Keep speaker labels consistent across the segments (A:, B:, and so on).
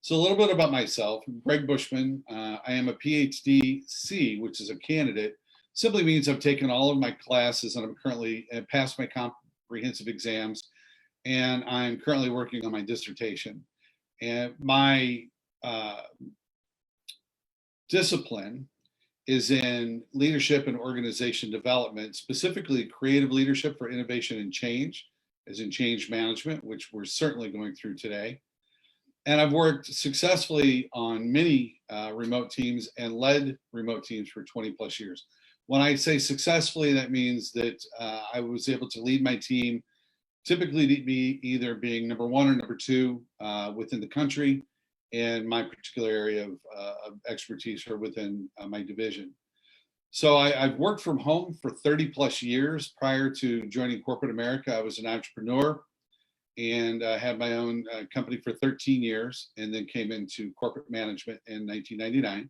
A: So a little bit about myself. I'm Greg Bushman. I am a PhD C, which is a candidate. Simply means I've taken all of my classes and I'm currently passed my comprehensive exams, and I'm currently working on my dissertation. And my discipline is in leadership and organization development, specifically creative leadership for innovation and change, as in change management, which we're certainly going through today. And I've worked successfully on many remote teams and led remote teams for 20 plus years. When I say successfully, that means that I was able to lead my team, typically be either being number one or number two within the country in my particular area of expertise or within my division. So I've worked from home for 30 plus years. Prior to joining corporate America, I was an entrepreneur and had my own company for 13 years and then came into corporate management in 1999.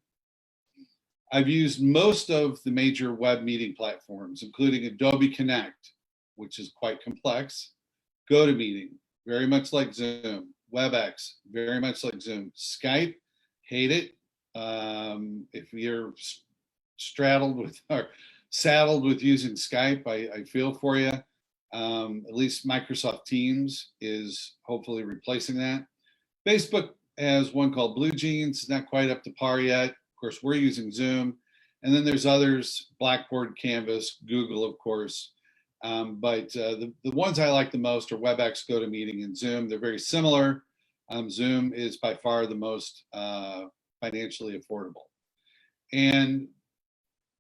A: I've used most of the major web meeting platforms, including Adobe Connect, which is quite complex, GoToMeeting, very much like Zoom, WebEx, very much like Zoom, Skype, hate it. If you're straddled with or saddled with using Skype, I feel for you. At least Microsoft Teams is hopefully replacing that. Facebook has one called BlueJeans, it's not quite up to par yet. Of course, we're using Zoom. And then there's others, Blackboard, Canvas, Google, of course. But the ones I like the most are WebEx, GoToMeeting, and Zoom. They're very similar. Zoom is by far the most financially affordable. And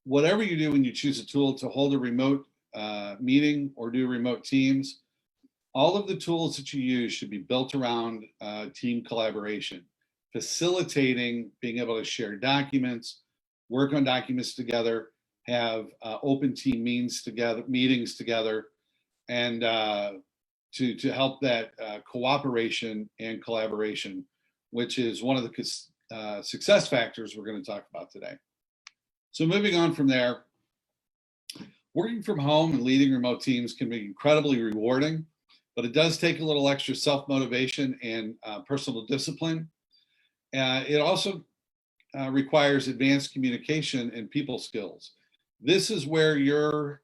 A: whatever you do when you choose a tool to hold a remote meeting or do remote teams, all of the tools that you use should be built around team collaboration, facilitating being able to share documents, work on documents together, have open team meetings together, and to help that cooperation and collaboration, which is one of the success factors we're going to talk about today. So moving on from there, working from home and leading remote teams can be incredibly rewarding, but it does take a little extra self-motivation and personal discipline. It also requires advanced communication and people skills. This is where your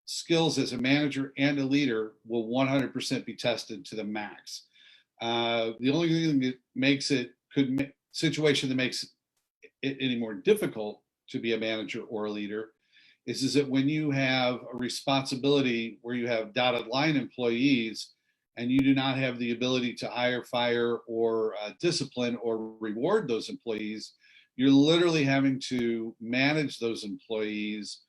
A: skills as a manager and a leader will 100% be tested to the max. The only thing that makes it situation that makes it any more difficult to be a manager or a leader is that when you have a responsibility where you have dotted line employees and you do not have the ability to hire, fire, or discipline or reward those employees, you're literally having to manage those employees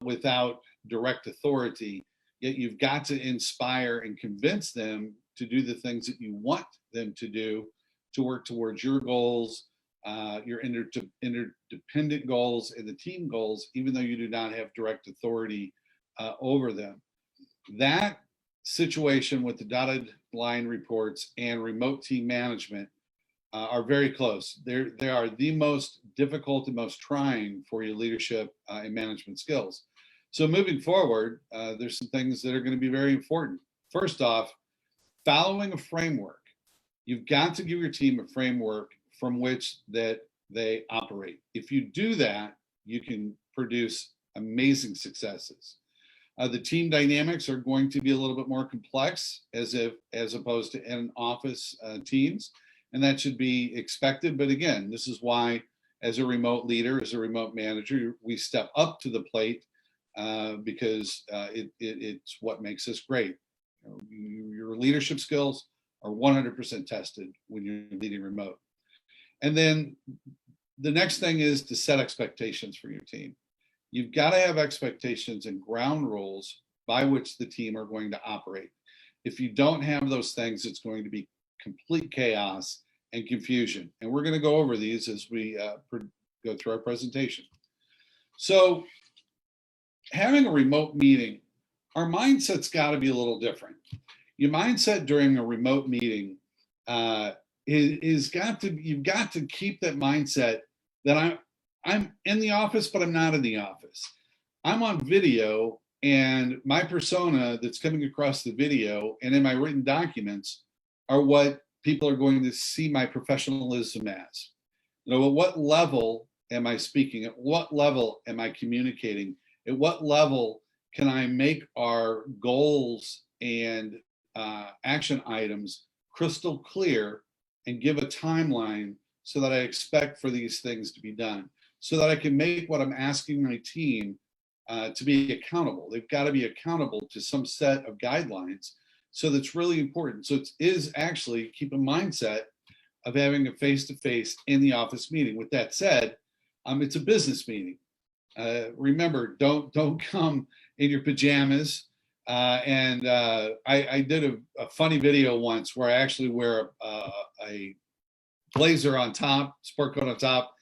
A: without direct authority. Yet you've got to inspire and convince them to do the things that you want them to do to work towards your goals, your interdependent goals, and the team goals, even though you do not have direct authority over them. That situation with the dotted line reports and remote team management are very close. They are the most difficult and most trying for your leadership and management skills. So moving forward, there's some things that are going to be very important. First off, following a framework. You've got to give your team a framework from which that they operate. If you do that, you can produce amazing successes. The team dynamics are going to be a little bit more complex as opposed to in office teams, and that should be expected. But again, this is why, as a remote leader, as a remote manager, we step up to the plate because it's what makes us great. Your leadership skills are 100% tested when you're leading remote. And then the next thing is to set expectations for your team. You've got to have expectations and ground rules by which the team are going to operate. If you don't have those things, it's going to be complete chaos and confusion. And we're going to go over these as we go through our presentation. So having a remote meeting, our mindset's got to be a little different. Your mindset during a remote meeting you've got to keep that mindset that I'm in the office, but I'm not in the office. I'm on video, and my persona that's coming across the video and in my written documents are what people are going to see my professionalism as. At what level am I speaking? At what level am I communicating? At what level can I make our goals and action items crystal clear and give a timeline so that I expect for these things to be done, so that I can make what I'm asking my team to be accountable. They've got to be accountable to some set of guidelines. So that's really important. So it is actually keep a mindset of having a face-to-face in the office meeting. With that said, it's a business meeting. Remember, don't come in your pajamas. I did a funny video once where I actually wear a blazer on top, sport coat on top,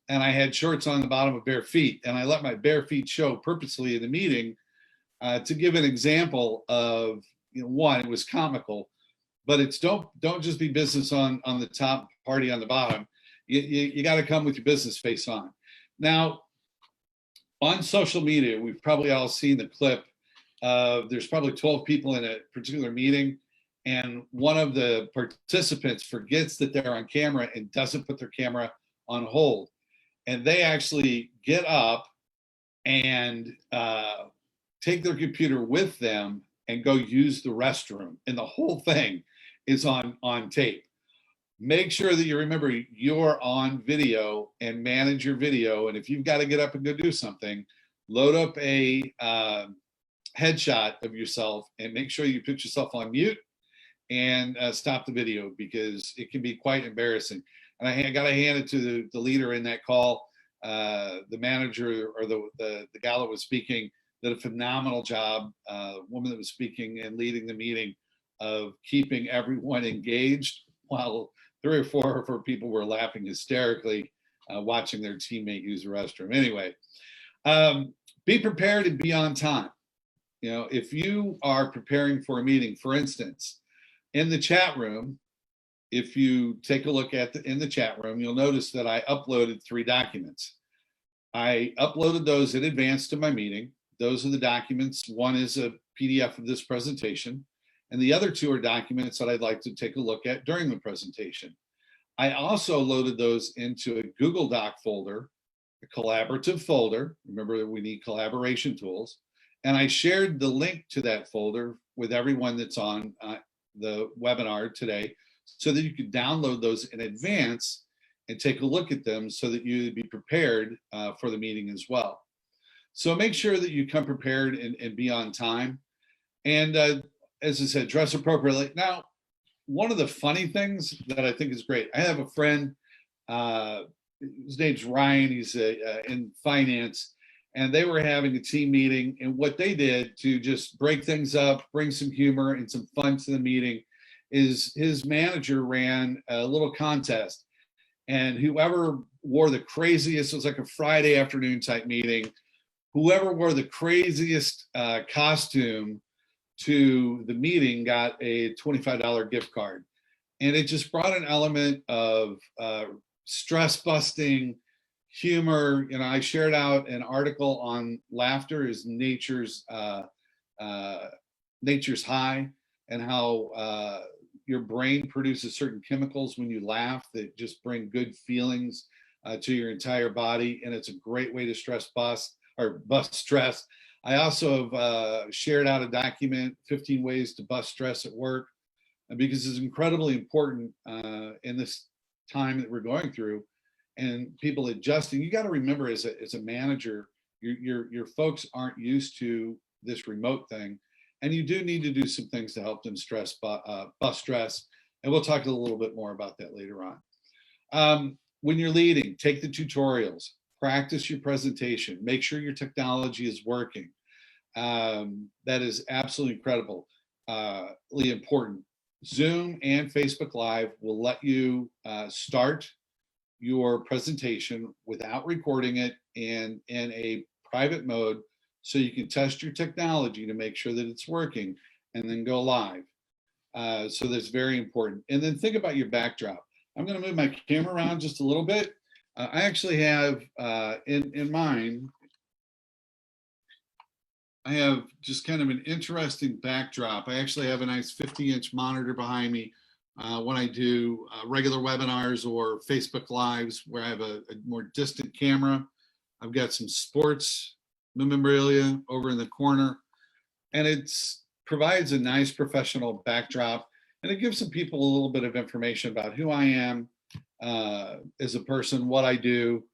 A: and I had shorts on the bottom of bare feet. And I let my bare feet show purposely in the meeting to give an example of, one, it was comical, but it's don't just be business on the top, party on the bottom. You got to come with your business face on. Now, on social media, we've probably all seen the clip. There's probably 12 people in a particular meeting, and one of the participants forgets that they're on camera and doesn't put their camera on hold. And they actually get up and take their computer with them and go use the restroom. And the whole thing is on tape. Make sure that you remember you're on video and manage your video. And if you've got to get up and go do something, load up a headshot of yourself and make sure you put yourself on mute and stop the video, because it can be quite embarrassing. And I got to hand it to the leader in that call, the manager or the gal that was speaking did a phenomenal job. The woman that was speaking and leading the meeting of keeping everyone engaged while 3 or 4 of her people were laughing hysterically, watching their teammate use the restroom. Anyway, be prepared and be on time. If you are preparing for a meeting, for instance, in the chat room, if you take a look at in the chat room, you'll notice that I uploaded 3 documents. I uploaded those in advance to my meeting. Those are the documents. One is a PDF of this presentation, and the other 2 are documents that I'd like to take a look at during the presentation. I also loaded those into a Google Doc folder, a collaborative folder. Remember that we need collaboration tools. And I shared the link to that folder with everyone that's on the webinar today, so that you could download those in advance and take a look at them so that you'd be prepared for the meeting as well. So make sure that you come prepared and be on time. And as I said, dress appropriately. Now, one of the funny things that I think is great, I have a friend, his name's Ryan, he's in finance, and they were having a team meeting, and what they did to just break things up, bring some humor and some fun to the meeting, is his manager ran a little contest, and whoever wore the craziest, it was like a Friday afternoon type meeting, whoever wore the craziest costume to the meeting got a $25 gift card. And it just brought an element of stress busting, humor. I shared out an article on laughter is nature's high, and how your brain produces certain chemicals when you laugh that just bring good feelings to your entire body. And it's a great way to bust stress. I also have shared out a document, 15 ways to bust stress at work, because it's incredibly important in this time that we're going through, and people adjusting. You got to remember, as a manager, your folks aren't used to this remote thing, and you do need to do some things to help them bust stress. And we'll talk a little bit more about that later on. When you're leading, take the tutorials, practice your presentation, make sure your technology is working. That is absolutely incredibly important. Zoom and Facebook Live will let you start your presentation without recording it and in a private mode, so you can test your technology to make sure that it's working and then go live. So that's very important. And then think about your backdrop. I'm going to move my camera around just a little bit. I actually have in mind, I have just kind of an interesting backdrop. I actually have a nice 50-inch monitor behind me When I do regular webinars or Facebook Lives where I have a more distant camera, I've got some sports memorabilia over in the corner, and it provides a nice professional backdrop, and it gives some people a little bit of information about who I am as a person, what I do.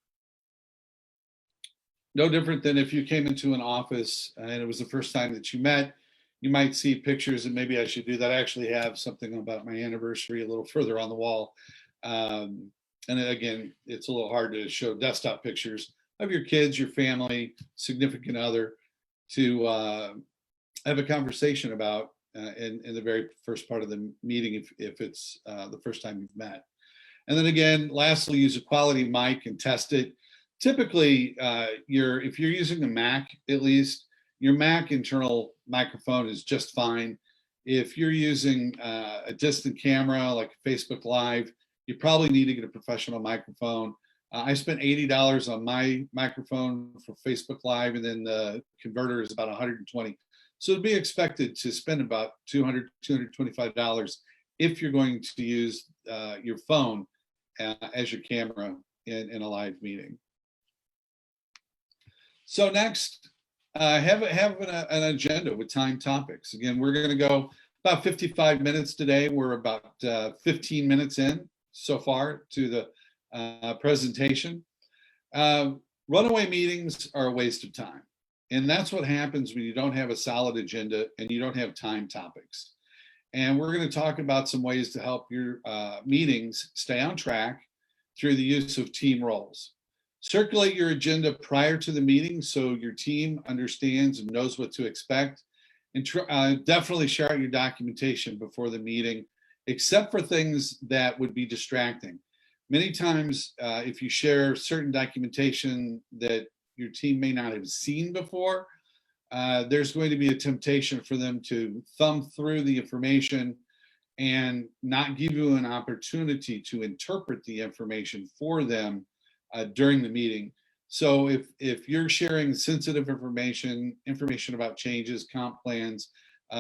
A: No different than if you came into an office and it was the first time that you met, you might see pictures, and maybe I should do that. I actually have something about my anniversary a little further on the wall. And again, it's a little hard to show desktop pictures of your kids, your family, significant other to have a conversation about in the very first part of the meeting if it's the first time you've met. And then again, lastly, use a quality mic and test it. Typically, if you're using a Mac, at least, your Mac internal microphone is just fine. If you're using a distant camera like Facebook Live, you probably need to get a professional microphone. I spent $80 on my microphone for Facebook Live, and then the converter is about $120. So it'd be expected to spend about $200, $225 if you're going to use your phone as your camera in a live meeting. So next, have an agenda with time topics. Again, we're going to go about 55 minutes today. We're about 15 minutes in so far to the presentation. Runaway meetings are a waste of time. And that's what happens when you don't have a solid agenda and you don't have time topics. And we're going to talk about some ways to help your meetings stay on track through the use of team roles. Circulate your agenda prior to the meeting so your team understands and knows what to expect. And definitely share out your documentation before the meeting, except for things that would be distracting. Many times, if you share certain documentation that your team may not have seen before, there's going to be a temptation for them to thumb through the information and not give you an opportunity to interpret the information for them during the meeting. So if you're sharing sensitive information about changes, comp plans,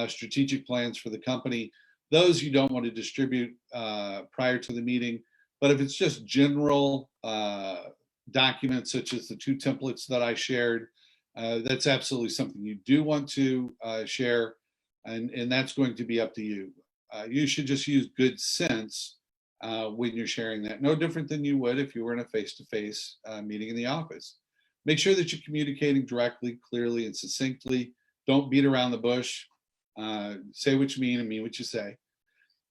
A: strategic plans for the company, those you don't want to distribute prior to the meeting. But if it's just general documents, such as the 2 templates that I shared, that's absolutely something you do want to share, and that's going to be up to you. You should just use good sense when you're sharing that, no different than you would if you were in a face-to-face meeting in the office. Make sure that you're communicating directly, clearly, and succinctly. Don't beat around the bush. Say what you mean and mean what you say.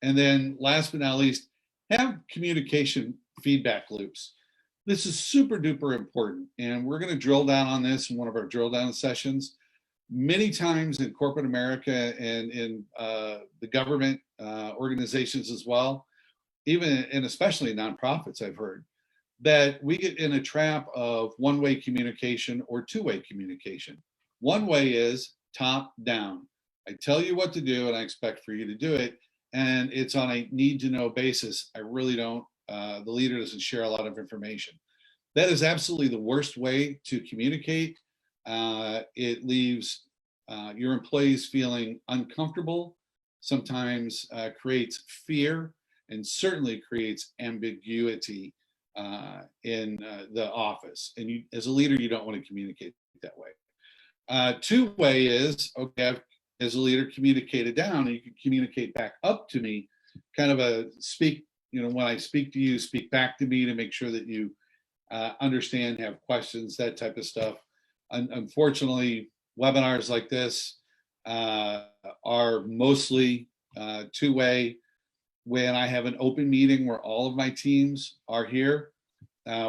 A: And then last but not least, have communication feedback loops. This is super duper important, and we're going to drill down on this in one of our drill down sessions. Many times in corporate America and in the government organizations as well, even and especially nonprofits, I've heard that we get in a trap of one-way communication or two-way communication. One way is top down. I tell you what to do and I expect for you to do it. And it's on a need to know basis. I really don't, the leader doesn't share a lot of information. That is absolutely the worst way to communicate. It leaves your employees feeling uncomfortable, sometimes creates fear, and certainly creates ambiguity in the office. And you, as a leader, you don't want to communicate that way. Two-way is, okay, I've, as a leader, communicated down, and you can communicate back up to me, kind of a speak, you know, when I speak to you, speak back to me to make sure that you understand, have questions, that type of stuff. Unfortunately, webinars like this are mostly two-way. When I have an open meeting where all of my teams are here,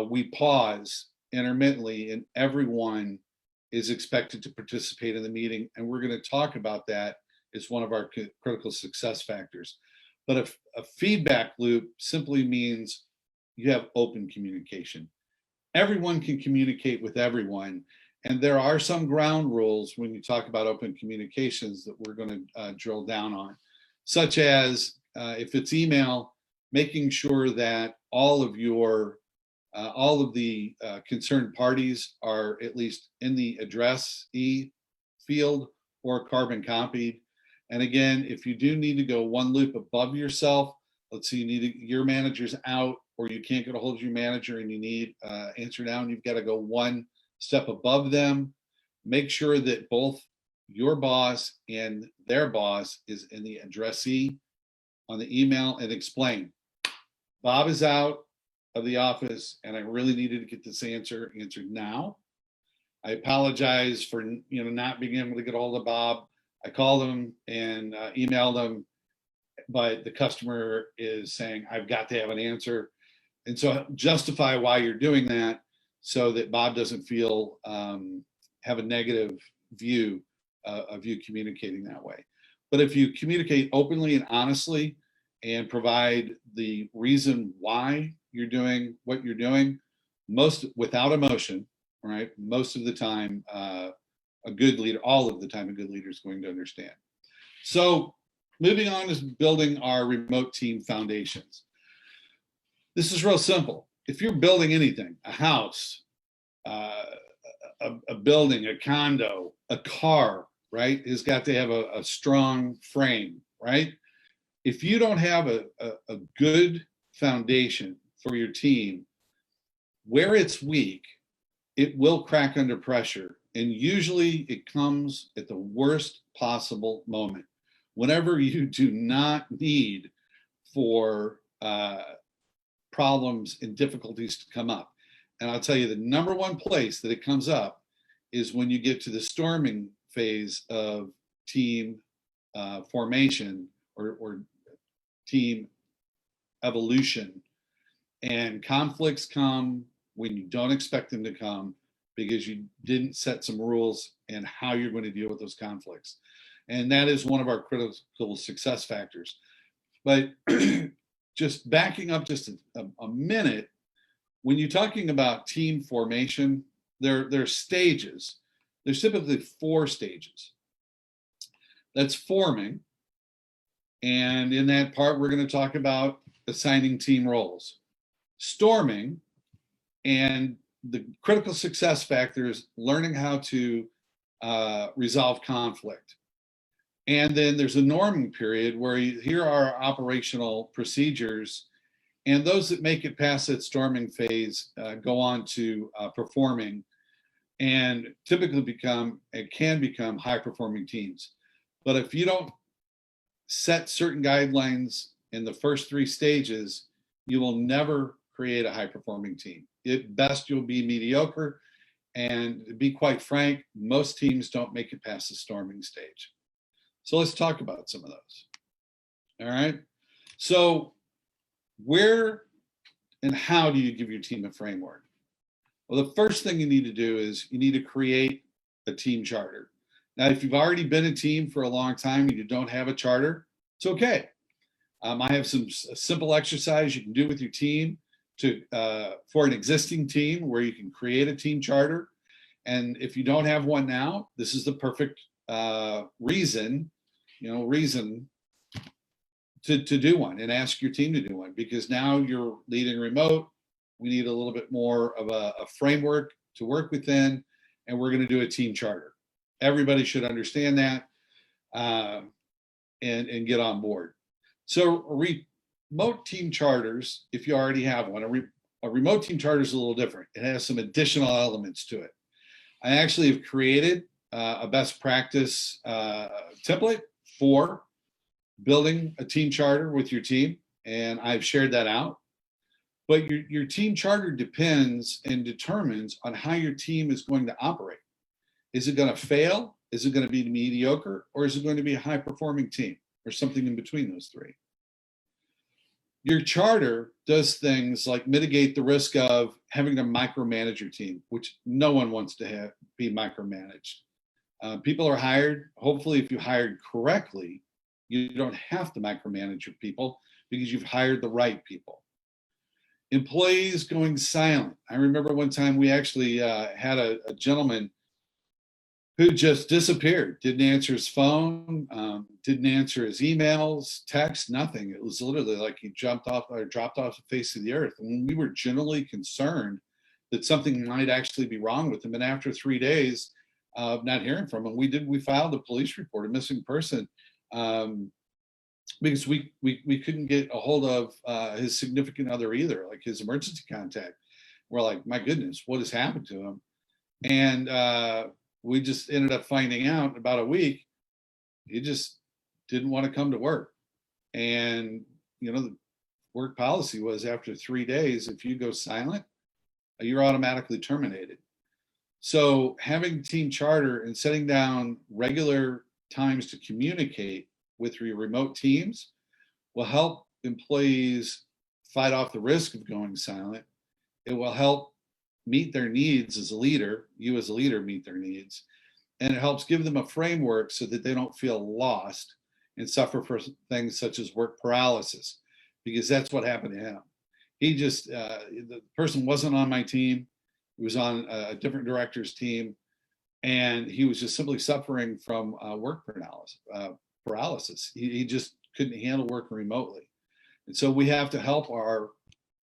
A: we pause intermittently and everyone is expected to participate in the meeting. And we're going to talk about that as one of our critical success factors. But a feedback loop simply means you have open communication. Everyone can communicate with everyone. And there are some ground rules when you talk about open communications that we're going to drill down on, such as if it's email, making sure that all of the concerned parties are at least in the addressee field or carbon copied. And again, if you do need to go one loop above yourself, let's say your manager's out, or you can't get a hold of your manager and you need answer down, you've got to go one step above them. Make sure that both your boss and their boss is in the addressee on the email, and explain, Bob is out of the office and I really needed to get this answered now. I apologize for not being able to get a hold of Bob. I called him and emailed him, but the customer is saying I've got to have an answer. And so justify why you're doing that so that Bob doesn't feel have a negative view of you communicating that way. But if you communicate openly and honestly and provide the reason why you're doing what you're doing, most without emotion, right? Most of the time, a good leader, all of the time, a good leader is going to understand. So moving on is building our remote team foundations. This is real simple. If you're building anything, a house, a building, a condo, a car, right, has got to have a strong frame, right? If you don't have a good foundation for your team, where it's weak, it will crack under pressure. And usually it comes at the worst possible moment. Whenever you do not need for problems and difficulties to come up. And I'll tell you, the number one place that it comes up is when you get to the storming phase of team formation or team evolution. And conflicts come when you don't expect them to come because you didn't set some rules and how you're going to deal with those conflicts. And that is one of our critical success factors. But just backing up just a minute, when you're talking about team formation, there are stages. There's typically 4 stages. That's forming. And in that part, we're going to talk about assigning team roles. Storming, and the critical success factor is learning how to resolve conflict. And then there's a norming period where here are operational procedures, and those that make it past that storming phase go on to performing, and typically can become high performing teams. But if you don't set certain guidelines in the first 3 stages, you will never create a high performing team. At best, you'll be mediocre. And to be quite frank, most teams don't make it past the storming stage. So let's talk about some of those. All right. So where and how do you give your team a framework? Well, the first thing you need to do is you need to create a team charter. Now, if you've already been a team for a long time and you don't have a charter, it's okay. I have some simple exercise you can do with your team for an existing team where you can create a team charter. And if you don't have one now, this is the perfect reason to do one and ask your team to do one, because now you're leading remote. We need a little bit more of a framework to work within, and we're going to do a team charter. Everybody should understand that and get on board. So remote team charters, if you already have one, a remote team charter is a little different. It has some additional elements to it. I actually have created a best practice template for building a team charter with your team, and I've shared that out. But your team charter depends and determines on how your team is going to operate. Is it going to fail? Is it going to be mediocre? Or is it going to be a high-performing team, or something in between those 3? Your charter does things like mitigate the risk of having to micromanage your team, which no one wants to be micromanaged. People are hired. Hopefully, if you hired correctly, you don't have to micromanage your people because you've hired the right people. Employees going silent. I remember one time we actually had a gentleman who just disappeared, didn't answer his phone, didn't answer his emails, text, nothing. It was literally like he dropped off the face of the earth. And we were generally concerned that something might actually be wrong with him. And after 3 days of not hearing from him, we filed a police report, a missing person because we couldn't get a hold of his significant other either, like his emergency contact. We're like, my goodness, what has happened to him? And we just ended up finding out in about a week, he just didn't want to come to work. And, the work policy was after 3 days, if you go silent, you're automatically terminated. So having team charter and setting down regular times to communicate with your remote teams will help employees fight off the risk of going silent. It will help meet their needs as a leader, you as a leader meet their needs, and it helps give them a framework so that they don't feel lost and suffer for things such as work paralysis, because that's what happened to him. He just, the person wasn't on my team. He was on a different director's team, and he was just simply suffering from work paralysis. He just couldn't handle working remotely. And so we have to help our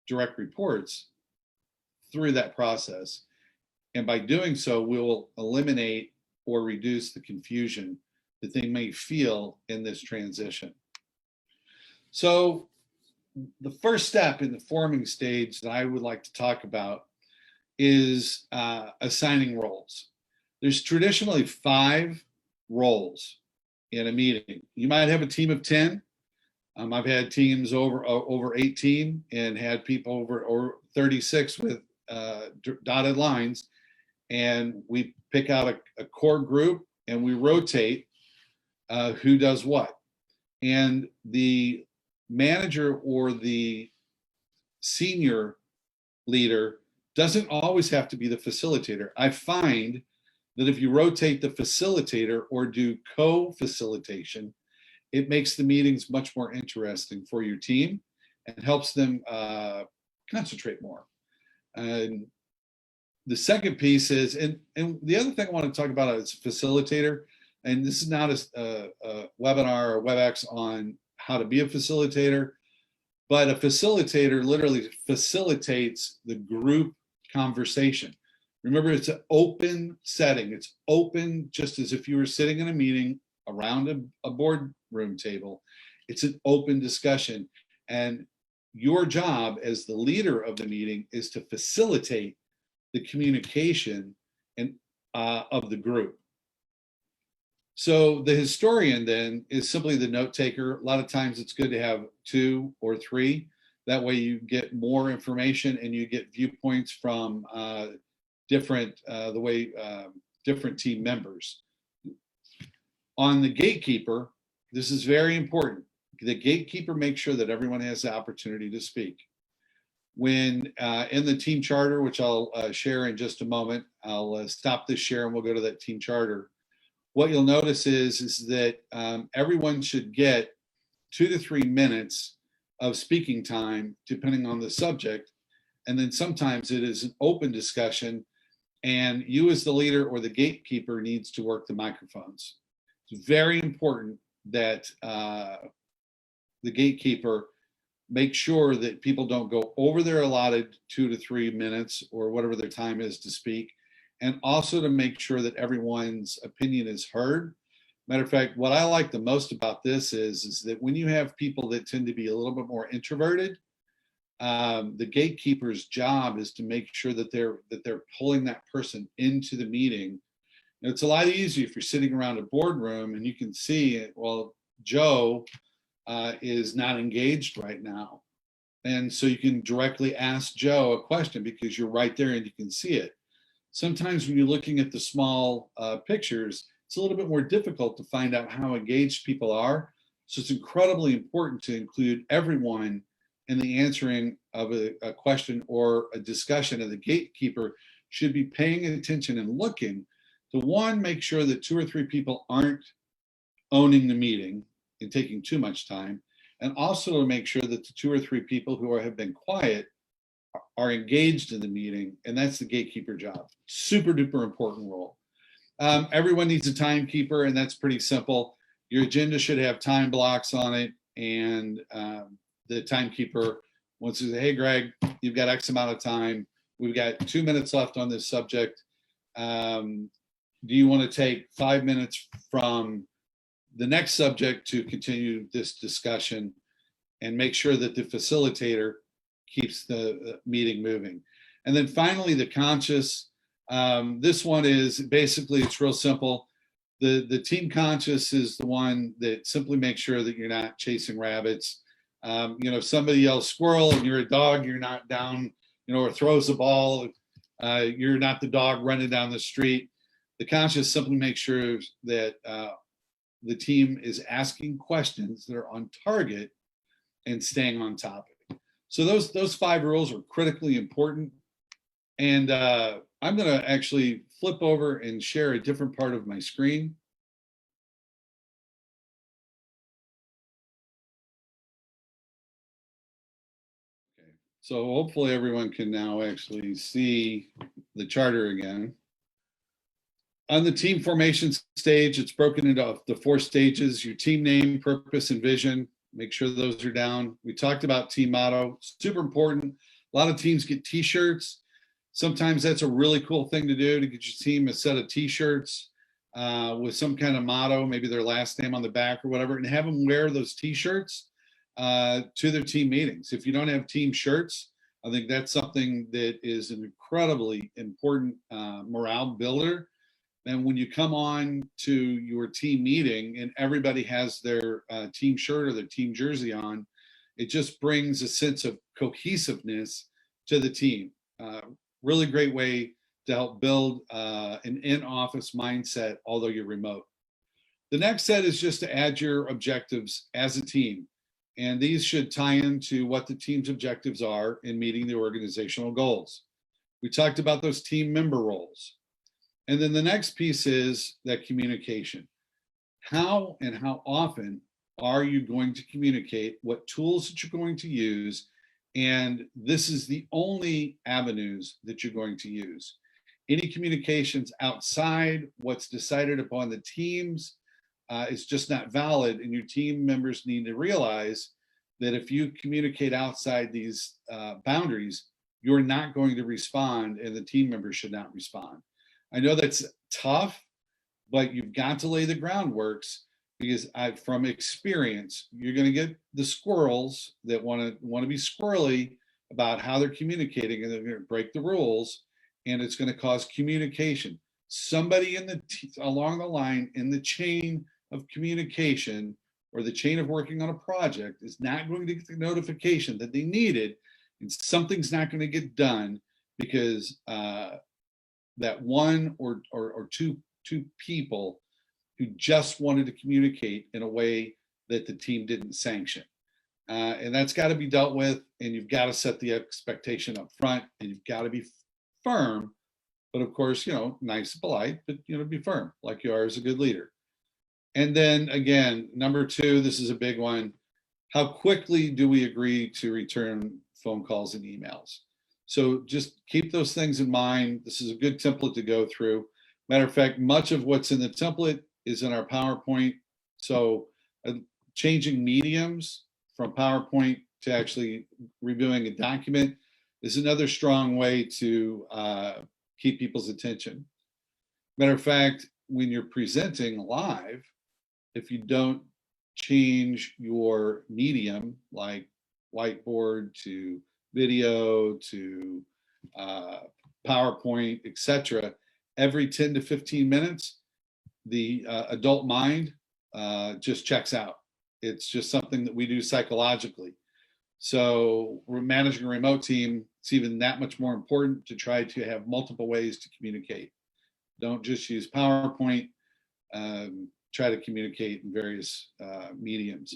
A: direct reports through that process. And by doing so, we'll eliminate or reduce the confusion that they may feel in this transition. So the first step in the forming stage that I would like to talk about is assigning roles. There's traditionally 5 roles in a meeting. You might have a team of 10. I've had teams over 18 and had people over 36 with dotted lines, and we pick out a core group and we rotate who does what. And the manager or the senior leader doesn't always have to be the facilitator. I find that if you rotate the facilitator or do co-facilitation, it makes the meetings much more interesting for your team and helps them concentrate more. And the second piece is, and the other thing I want to talk about is facilitator, and this is not a webinar or WebEx on how to be a facilitator, but a facilitator literally facilitates the group conversation. Remember, it's an open setting. It's open just as if you were sitting in a meeting around a boardroom table. It's an open discussion. And your job as the leader of the meeting is to facilitate the communication and of the group. So the historian then is simply the note taker. A lot of times it's good to have 2 or 3. That way you get more information and you get viewpoints from different team members. On the gatekeeper, this is very important. The gatekeeper makes sure that everyone has the opportunity to speak. When in the team charter, which I'll share in just a moment, I'll stop this share and we'll go to that team charter. What you'll notice is that everyone should get 2 to 3 minutes of speaking time, depending on the subject. And then sometimes it is an open discussion, and you as the leader or the gatekeeper needs to work the microphones. It's very important that the gatekeeper make sure that people don't go over their allotted 2 to 3 minutes or whatever their time is to speak, and also to make sure that everyone's opinion is heard. Matter of fact, what I like the most about this is that when you have people that tend to be a little bit more introverted, the gatekeeper's job is to make sure that they're pulling that person into the meeting. And it's a lot easier if you're sitting around a boardroom and you can see, well, Joe is not engaged right now. And so you can directly ask Joe a question because you're right there and you can see it. Sometimes when you're looking at the small pictures, it's a little bit more difficult to find out how engaged people are. So it's incredibly important to include everyone in the answering of a question or a discussion. And the gatekeeper should be paying attention and looking to, one, make sure that 2 or 3 people aren't owning the meeting and taking too much time, and also to make sure that the 2 or 3 people who have been quiet are engaged in the meeting, and that's the gatekeeper job. Super duper important role. Everyone needs a timekeeper, and that's pretty simple. Your agenda should have time blocks on it, and the timekeeper wants to say, hey, Greg, you've got X amount of time. We've got 2 minutes left on this subject. Do you want to take 5 minutes from the next subject to continue this discussion and make sure that the facilitator keeps the meeting moving. And then finally, the conscious. This one is basically, it's real simple. The team conscious is the one that simply makes sure that you're not chasing rabbits. If somebody yells squirrel and you're a dog, you're not down, or throws the ball, you're not the dog running down the street. The conscious simply makes sure that the team is asking questions that are on target and staying on topic. So those 5 rules are critically important. And I'm going to actually flip over and share a different part of my screen. Okay, so hopefully everyone can now actually see the charter again. On the team formation stage, it's broken into the 4 stages: your team name, purpose, and vision. Make sure those are down. We talked about team motto, super important. A lot of teams get t-shirts. Sometimes that's a really cool thing to do, to get your team a set of t-shirts with some kind of motto, maybe their last name on the back or whatever, and have them wear those t-shirts to their team meetings. If you don't have team shirts, I think that's something that is an incredibly important morale builder. And when you come on to your team meeting and everybody has their team shirt or their team jersey on, it just brings a sense of cohesiveness to the team. Really great way to help build an in-office mindset, although you're remote. The next set is just to add your objectives as a team. And these should tie into what the team's objectives are in meeting the organizational goals. We talked about those team member roles. And then the next piece is that communication. How and how often are you going to communicate? What tools that you're going to use? And this is the only avenues that you're going to use. Any communications outside what's decided upon the teams is just not valid. And your team members need to realize that if you communicate outside these boundaries, you're not going to respond, and the team members should not respond. I know that's tough, but you've got to lay the groundworks, because from experience, you're going to get the squirrels that want to be squirrely about how they're communicating, and they're going to break the rules, and it's going to cause communication. Somebody along the line in the chain of communication or the chain of working on a project is not going to get the notification that they needed, and something's not going to get done because that one or two people who just wanted to communicate in a way that the team didn't sanction. And that's got to be dealt with, and you've got to set the expectation up front, and you've got to be firm, but of course, nice and polite, but be firm like you are as a good leader. And then again, number 2, this is a big one. How quickly do we agree to return phone calls and emails? So just keep those things in mind. This is a good template to go through. Matter of fact, much of what's in the template is in our PowerPoint. So changing mediums from PowerPoint to actually reviewing a document is another strong way to keep people's attention. Matter of fact, when you're presenting live, if you don't change your medium, like whiteboard to video to PowerPoint, etc., every 10 to 15 minutes, the adult mind just checks out. It's just something that we do psychologically. So we're managing a remote team. It's even that much more important to try to have multiple ways to communicate. Don't just use PowerPoint. Try to communicate in various mediums.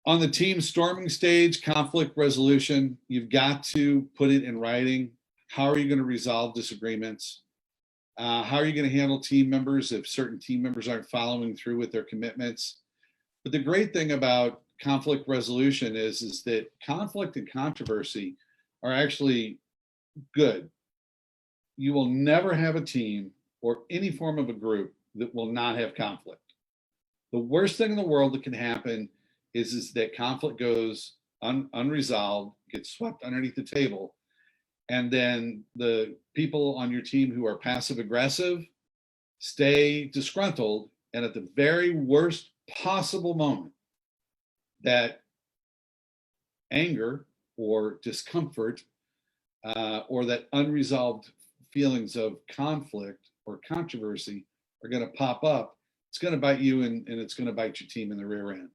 A: On the team storming stage, conflict resolution, you've got to put it in writing. How are you going to resolve disagreements? How are you going to handle team members if certain team members aren't following through with their commitments? But the great thing about conflict resolution is that conflict and controversy are actually good. You will never have a team or any form of a group that will not have conflict. The worst thing in the world that can happen is that conflict goes unresolved, get swept underneath the table. And then the people on your team who are passive aggressive stay disgruntled. And at the very worst possible moment, that anger or discomfort or that unresolved feelings of conflict or controversy are going to pop up. It's going to bite you, and it's going to bite your team in the rear end.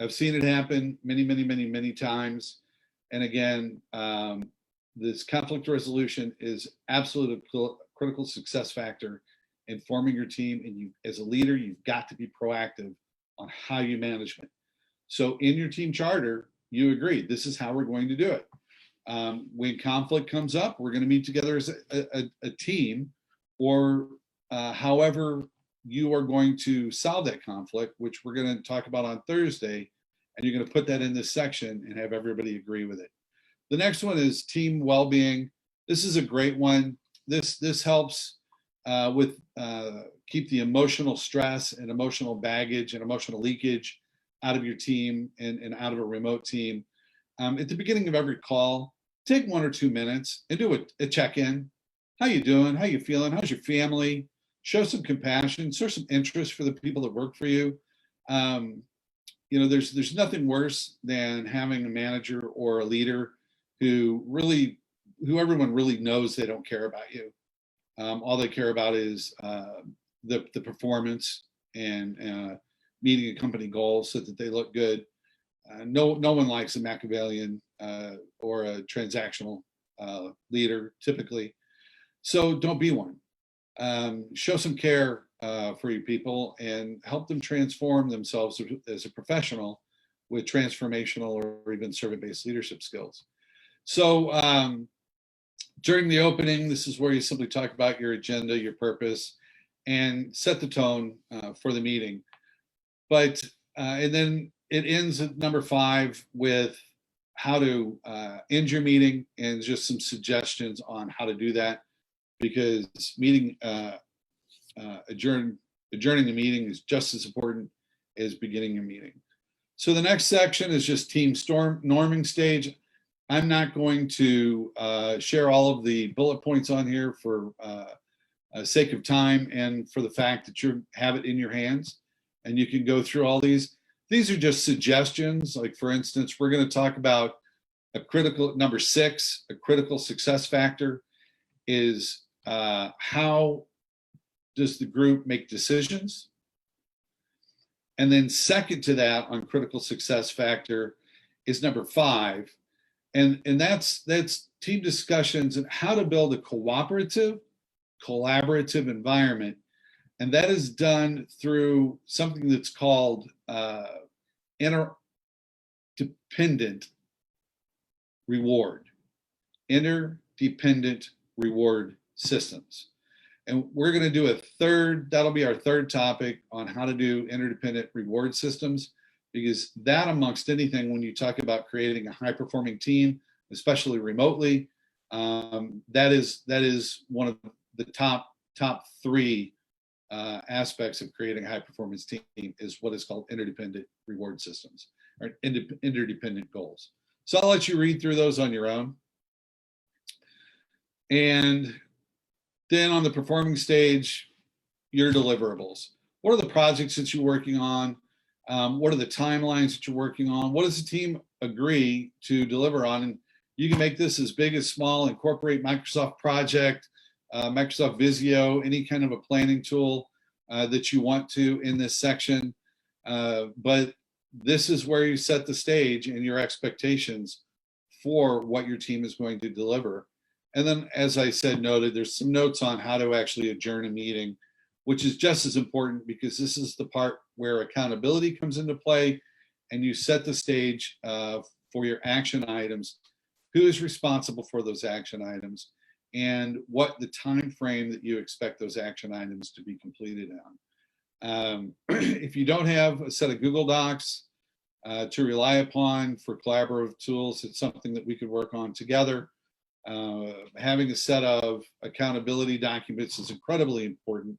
A: I've seen it happen many times. And again, this conflict resolution is absolutely a critical success factor in forming your team. And you, as a leader, you've got to be proactive on how you manage it. So in your team charter, you agree, this is how we're going to do it. When conflict comes up, we're going to meet together as a team, or however you are going to solve that conflict, which we're going to talk about on Thursday, and you're going to put that in this section and have everybody agree with it. The next one is team well-being. This is a great one. This helps with keep the emotional stress and emotional baggage and emotional leakage out of your team and out of a remote team. At the beginning of every call, take 1 or 2 minutes and do a check-in. How you doing? How you feeling? How's your family? Show some compassion, show some interest for the people that work for you. There's nothing worse than having a manager or a leader who everyone really knows they don't care about you. All they care about is the performance and meeting a company goal so that they look good. No one likes a Machiavellian or a transactional leader typically. So don't be one. Show some care for your people and help them transform themselves as a professional with transformational or even servant-based leadership skills. So during the opening, this is where you simply talk about your agenda, your purpose, and set the tone for the meeting. But and then it ends at number 5 with how to end your meeting and just some suggestions on how to do that, because adjourning the meeting is just as important as beginning your meeting. So the next section is just team norming stage. I'm not going to share all of the bullet points on here for sake of time and for the fact that you have it in your hands and you can go through all these. These are just suggestions. Like, for instance, we're going to talk about number 6, a critical success factor is how does the group make decisions? And then second to that on critical success factor is number 5. And that's team discussions and how to build a cooperative, collaborative environment. And that is done through something that's called interdependent reward systems. And we're going to do that'll be our third topic on how to do interdependent reward systems, because that, amongst anything, when you talk about creating a high performing team, especially remotely, that is one of the top 3 aspects of creating a high performance team, is what is called interdependent reward systems or interdependent goals. So I'll let you read through those on your own. And then on the performing stage, your deliverables. What are the projects that you're working on? What are the timelines that you're working on? What does the team agree to deliver on? And you can make this as big as small, incorporate Microsoft Project, Microsoft Visio, any kind of a planning tool that you want to in this section. But this is where you set the stage and your expectations for what your team is going to deliver. And then, as I said, there's some notes on how to actually adjourn a meeting, which is just as important, because this is the part where accountability comes into play and you set the stage for your action items, who is responsible for those action items, and what the time frame that you expect those action items to be completed on. If you don't have a set of Google Docs to rely upon for collaborative tools, it's something that we could work on together. Having a set of accountability documents is incredibly important.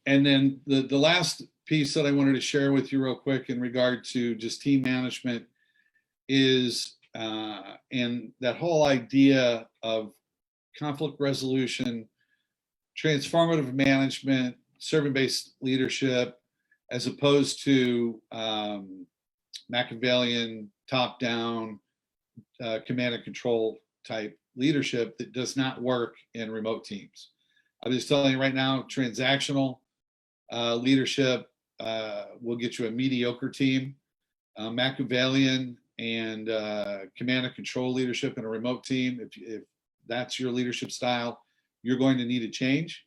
A: And then the last piece that I wanted to share with you real quick in regard to just team management is, and that whole idea of conflict resolution, transformative management, servant-based leadership, as opposed to Machiavellian top-down command and control type leadership that does not work in remote teams. I'm just telling you right now, transactional leadership will get you a mediocre team. Machiavellian and command and control leadership in a remote team, if that's your leadership style, you're going to need a change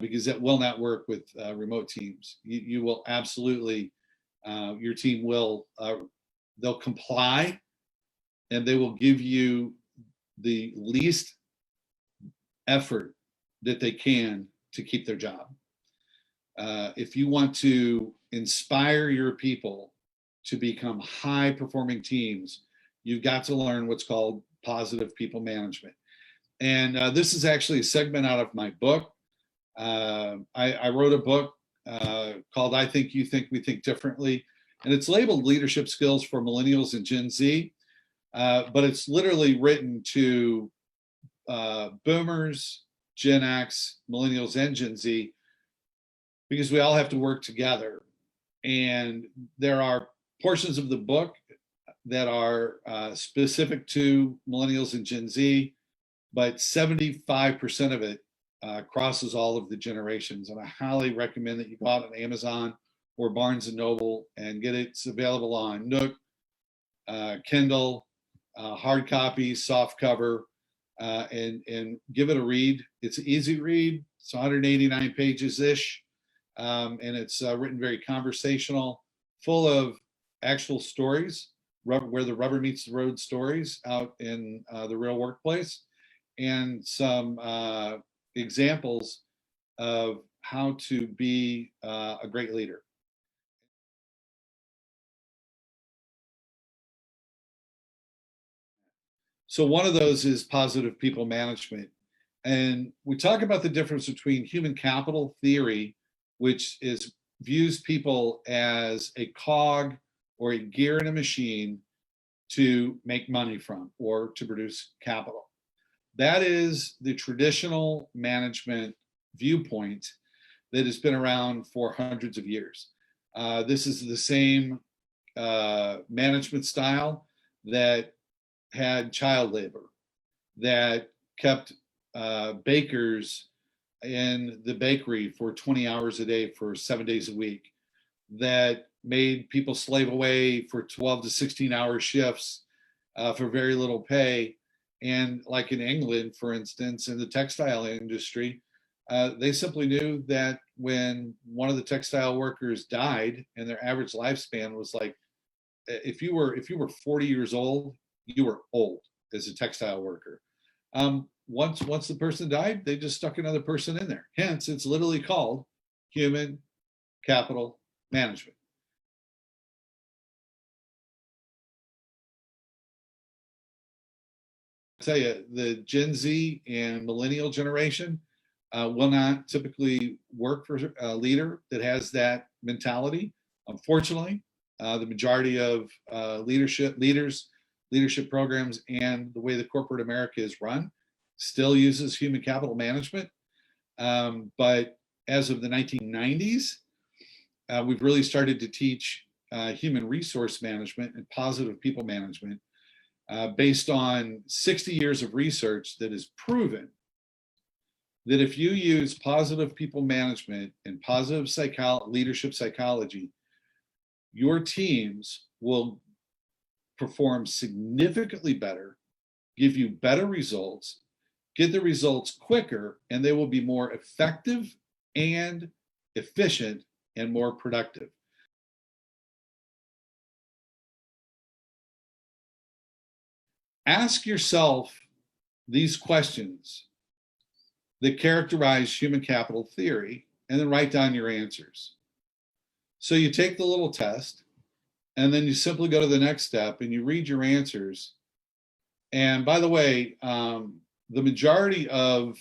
A: because that will not work with remote teams. You will absolutely, your team will, they'll comply and they will give you the least effort that they can to keep their job. If you want to inspire your people to become high performing teams, you've got to learn what's called positive people management. And this is actually a segment out of my book. I wrote a book called I Think You Think We Think Differently. And it's labeled Leadership Skills for Millennials and Gen Z. But it's literally written to boomers, Gen X, millennials, and Gen Z, because we all have to work together. And there are portions of the book that are specific to millennials and Gen Z, but 75% of it crosses all of the generations. And I highly recommend that you go out on Amazon or Barnes & Noble and get it. It's available on Nook, Kindle, hard copy, soft cover, and give it a read. It's an easy read. It's 189 pages-ish, and it's written very conversational, full of actual stories, where the rubber meets the road stories out in the real workplace, and some examples of how to be a great leader. So one of those is positive people management. And we talk about the difference between human capital theory, which views people as a cog or a gear in a machine to make money from or to produce capital. That is the traditional management viewpoint that has been around for hundreds of years. This is the same management style that had child labor, that kept bakers in the bakery for 20 hours a day for 7 days a week, that made people slave away for 12 to 16-hour shifts for very little pay. And like in England, for instance, in the textile industry, they simply knew that when one of the textile workers died and their average lifespan was like, if you were 40 years old, you were old as a textile worker. Once the person died, they just stuck another person in there. Hence, it's literally called human capital management. I tell you, the Gen Z and millennial generation will not typically work for a leader that has that mentality. Unfortunately, the majority of leadership programs and the way the corporate America is run still uses human capital management. But as of the 1990s, we've really started to teach human resource management and positive people management based on 60 years of research that has proven that if you use positive people management and positive leadership psychology, your teams will perform significantly better, give you better results, get the results quicker, and they will be more effective and efficient and more productive. Ask yourself these questions that characterize human capital theory, and then write down your answers. So you take the little test, and then you simply go to the next step and you read your answers. And by the way, the majority of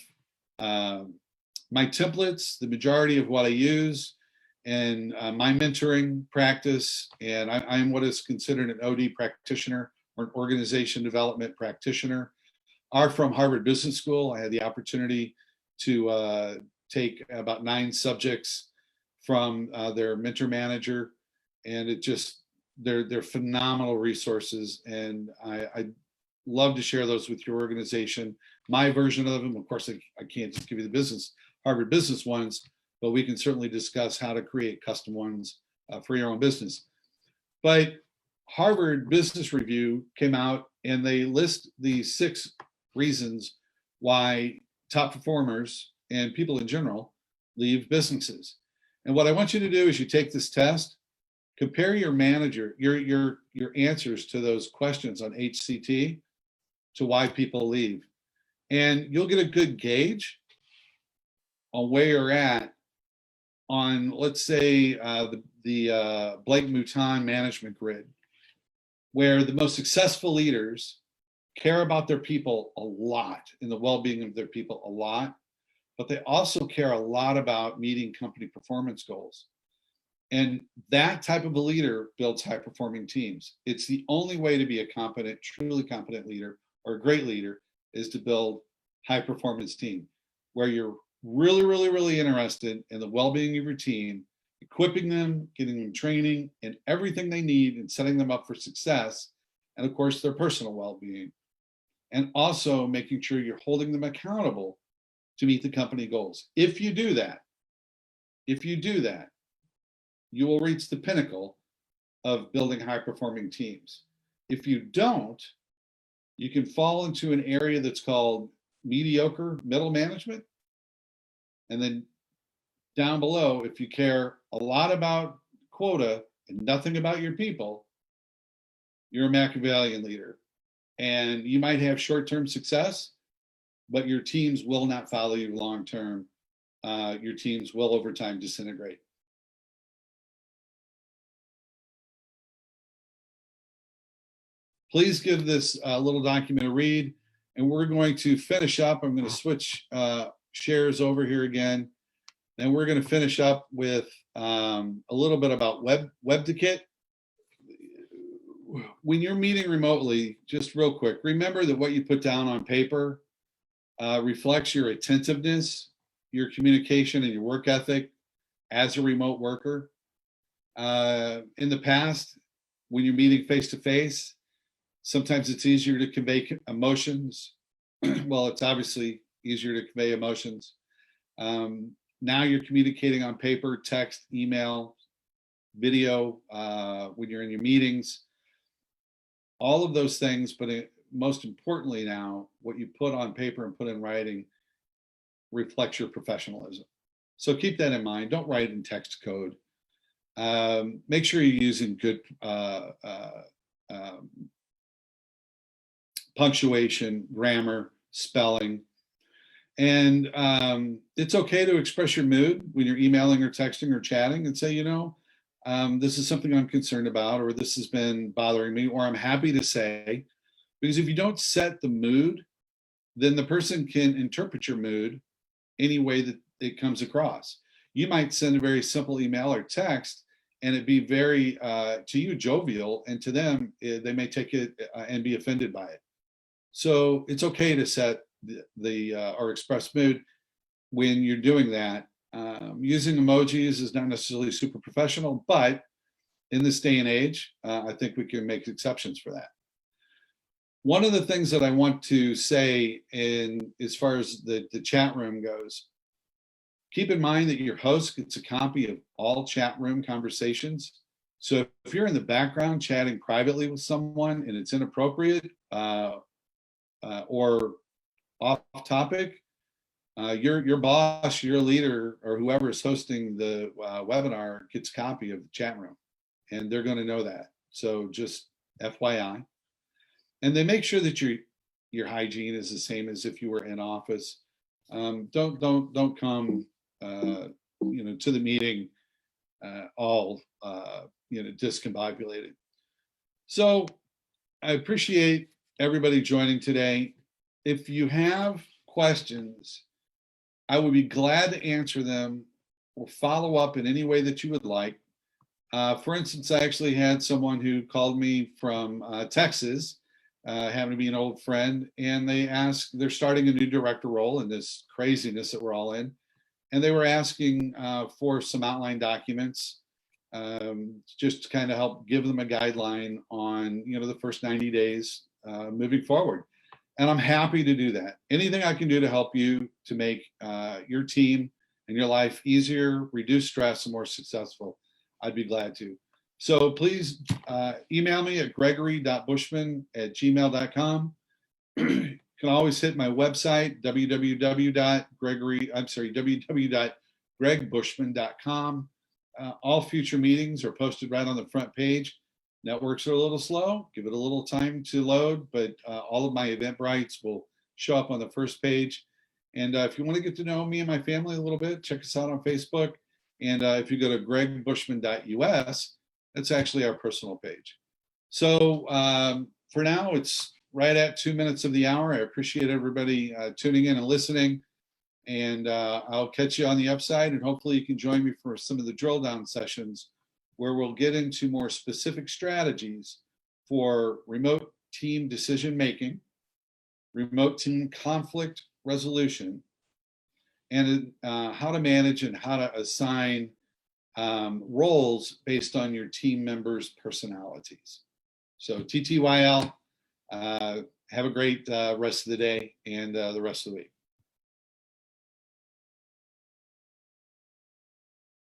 A: My templates, the majority of what I use and my mentoring practice, and I'm what is considered an OD practitioner or an organization development practitioner, are from Harvard Business School. I had the opportunity to take about 9 subjects from their mentor manager, and it just they're phenomenal resources, and I love to share those with your organization. My version of them, of course, I can't just give you the Harvard Business ones, but we can certainly discuss how to create custom ones for your own business. But Harvard Business Review came out and they list the 6 reasons why top performers and people in general leave businesses. And what I want you to do is you take this test, compare your manager, your answers to those questions on HCT to why people leave. And you'll get a good gauge on where you're at on, let's say, the Blake Mouton management grid, where the most successful leaders care about their people a lot and the well-being of their people a lot, but they also care a lot about meeting company performance goals. And that type of a leader builds high-performing teams. It's the only way to be a competent, truly competent leader or a great leader is to build high-performance team where you're really, really, really interested in the well-being of your team, equipping them, getting them training and everything they need and setting them up for success. And of course, their personal well-being. And also making sure you're holding them accountable to meet the company goals. If you do that, you will reach the pinnacle of building high-performing teams. If you don't, you can fall into an area that's called mediocre middle management. And then down below, if you care a lot about quota and nothing about your people, you're a Machiavellian leader. And you might have short-term success, but your teams will not follow you long-term. Your teams will over time disintegrate. Please give this little document a read, and we're going to finish up. I'm going to switch shares over here again, and we're going to finish up with a little bit about WebToKit. When you're meeting remotely, just real quick, remember that what you put down on paper reflects your attentiveness, your communication, and your work ethic as a remote worker. In the past, when you're meeting face-to-face, sometimes it's easier to convey emotions. Well, it's obviously easier to convey emotions. Now you're communicating on paper, text, email, video, when you're in your meetings, all of those things, but most importantly now, what you put on paper and put in writing reflects your professionalism. So keep that in mind. Don't write in text code. Make sure you're using good punctuation, grammar, spelling. And it's okay to express your mood when you're emailing or texting or chatting and say, this is something I'm concerned about, or this has been bothering me, or I'm happy to say. Because if you don't set the mood, then the person can interpret your mood any way that it comes across. You might send a very simple email or text, and it'd be very, to you, jovial, and to them, they may take it and be offended by it. So it's okay to set or express mood when you're doing that. Using emojis is not necessarily super professional, but in this day and age, I think we can make exceptions for that. One of the things that I want to say as far as the chat room goes, keep in mind that your host gets a copy of all chat room conversations. So if you're in the background chatting privately with someone and it's inappropriate or off topic, your boss, your leader, or whoever is hosting the webinar gets a copy of the chat room, and they're going to know that. So just FYI. And they make sure that your hygiene is the same as if you were in office. Don't come to the meeting all discombobulated. So I appreciate everybody joining today. If you have questions, I would be glad to answer them or follow up in any way that you would like. For instance, I actually had someone who called me from Texas, happened to be an old friend, and they're starting a new director role in this craziness that we're all in. And they were asking for some outline documents, just to kind of help give them a guideline on, the first 90 days moving forward. And I'm happy to do that. Anything I can do to help you to make your team and your life easier, reduce stress, and more successful, I'd be glad to. So please email me at gregory.bushman@gmail.com. You can always hit my website, www.gregbushman.com. All future meetings are posted right on the front page. Networks are a little slow, give it a little time to load, but all of my Eventbrites will show up on the first page. And if you want to get to know me and my family a little bit, check us out on Facebook. And if you go to gregbushman.us, that's actually our personal page. So for now, it's right at 2 minutes of the hour. I appreciate everybody tuning in and listening. And I'll catch you on the upside, and hopefully you can join me for some of the drill down sessions where we'll get into more specific strategies for remote team decision making, remote team conflict resolution, and how to manage and how to assign roles based on your team members' personalities. So TTYL, have a great rest of the day and the rest of the week.